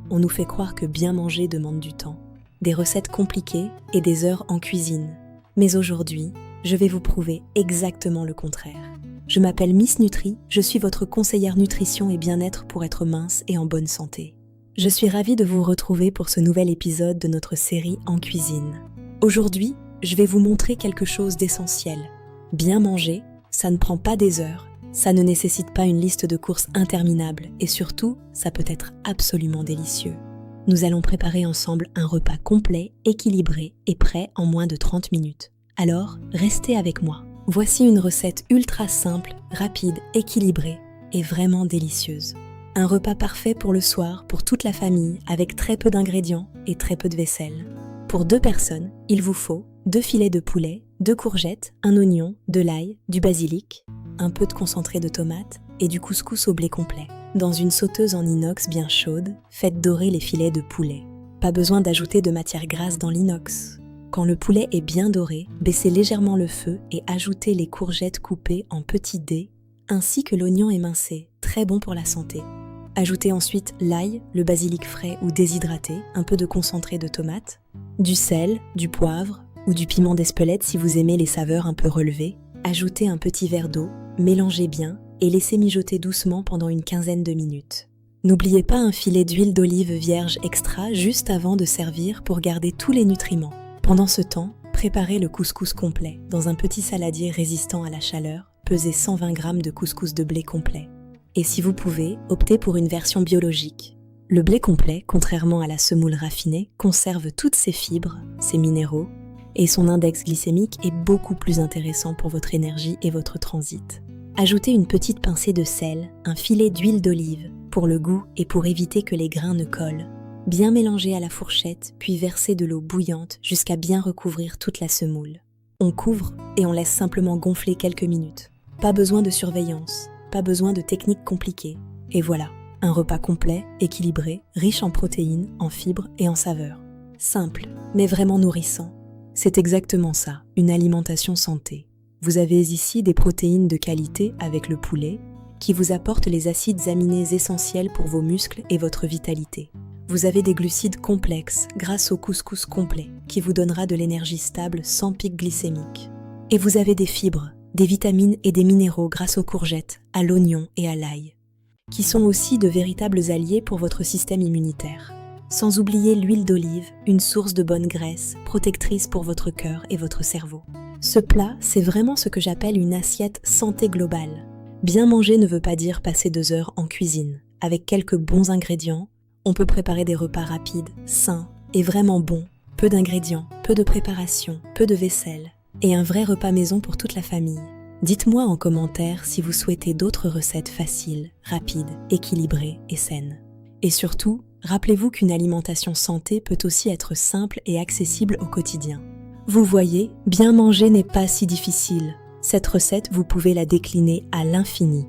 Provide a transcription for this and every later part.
on nous fait croire que bien manger demande du temps, des recettes compliquées et des heures en cuisine. Mais aujourd'hui, je vais vous prouver exactement le contraire. Je m'appelle Miss Nutri, je suis votre conseillère nutrition et bien-être pour être mince et en bonne santé. Je suis ravie de vous retrouver pour ce nouvel épisode de notre série En cuisine. Aujourd'hui, je vais vous montrer quelque chose d'essentiel. Bien manger, ça ne prend pas des heures. Ça ne nécessite pas une liste de courses interminable et surtout, ça peut être absolument délicieux. Nous allons préparer ensemble un repas complet, équilibré et prêt en moins de 30 minutes. Alors, restez avec moi. Voici une recette ultra simple, rapide, équilibrée et vraiment délicieuse. Un repas parfait pour le soir, pour toute la famille, avec très peu d'ingrédients et très peu de vaisselle. Pour 2 personnes, il vous faut 2 filets de poulet, 2 courgettes, un oignon, de l'ail, du basilic, un peu de concentré de tomate et du couscous au blé complet. Dans une sauteuse en inox bien chaude, faites dorer les filets de poulet. Pas besoin d'ajouter de matière grasse dans l'inox. Quand le poulet est bien doré, baissez légèrement le feu et ajoutez les courgettes coupées en petits dés, ainsi que l'oignon émincé, très bon pour la santé. Ajoutez ensuite l'ail, le basilic frais ou déshydraté, un peu de concentré de tomate, du sel, du poivre ou du piment d'Espelette si vous aimez les saveurs un peu relevées. Ajoutez un petit verre d'eau, mélangez bien et laissez mijoter doucement pendant une quinzaine de minutes. N'oubliez pas un filet d'huile d'olive vierge extra juste avant de servir pour garder tous les nutriments. Pendant ce temps, préparez le couscous complet dans un petit saladier résistant à la chaleur, pesez 120 g de couscous de blé complet. Et si vous pouvez, optez pour une version biologique. Le blé complet, contrairement à la semoule raffinée, conserve toutes ses fibres, ses minéraux, et son index glycémique est beaucoup plus intéressant pour votre énergie et votre transit. Ajoutez une petite pincée de sel, un filet d'huile d'olive, pour le goût et pour éviter que les grains ne collent. Bien mélanger à la fourchette, puis verser de l'eau bouillante jusqu'à bien recouvrir toute la semoule. On couvre et on laisse simplement gonfler quelques minutes. Pas besoin de surveillance, pas besoin de techniques compliquées. Et voilà, un repas complet, équilibré, riche en protéines, en fibres et en saveurs. Simple, mais vraiment nourrissant. C'est exactement ça, une alimentation santé. Vous avez ici des protéines de qualité avec le poulet, qui vous apportent les acides aminés essentiels pour vos muscles et votre vitalité. Vous avez des glucides complexes grâce au couscous complet, qui vous donnera de l'énergie stable sans pic glycémique. Et vous avez des fibres, des vitamines et des minéraux grâce aux courgettes, à l'oignon et à l'ail, qui sont aussi de véritables alliés pour votre système immunitaire. Sans oublier l'huile d'olive, une source de bonne graisse, protectrice pour votre cœur et votre cerveau. Ce plat, c'est vraiment ce que j'appelle une assiette santé globale. Bien manger ne veut pas dire passer 2 heures en cuisine. Avec quelques bons ingrédients, on peut préparer des repas rapides, sains et vraiment bons. Peu d'ingrédients, peu de préparation, peu de vaisselle et un vrai repas maison pour toute la famille. Dites-moi en commentaire si vous souhaitez d'autres recettes faciles, rapides, équilibrées et saines. Et surtout, rappelez-vous qu'une alimentation santé peut aussi être simple et accessible au quotidien. Vous voyez, bien manger n'est pas si difficile. Cette recette, vous pouvez la décliner à l'infini.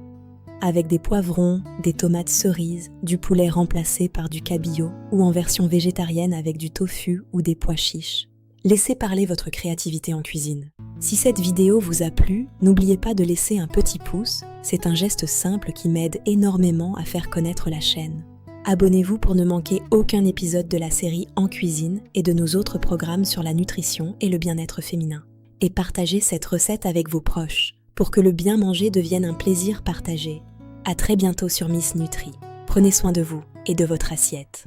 Avec des poivrons, des tomates cerises, du poulet remplacé par du cabillaud ou en version végétarienne avec du tofu ou des pois chiches. Laissez parler votre créativité en cuisine. Si cette vidéo vous a plu, n'oubliez pas de laisser un petit pouce. C'est un geste simple qui m'aide énormément à faire connaître la chaîne. Abonnez-vous pour ne manquer aucun épisode de la série En cuisine et de nos autres programmes sur la nutrition et le bien-être féminin. Et partagez cette recette avec vos proches pour que le bien manger devienne un plaisir partagé. À très bientôt sur Miss Nutri. Prenez soin de vous et de votre assiette.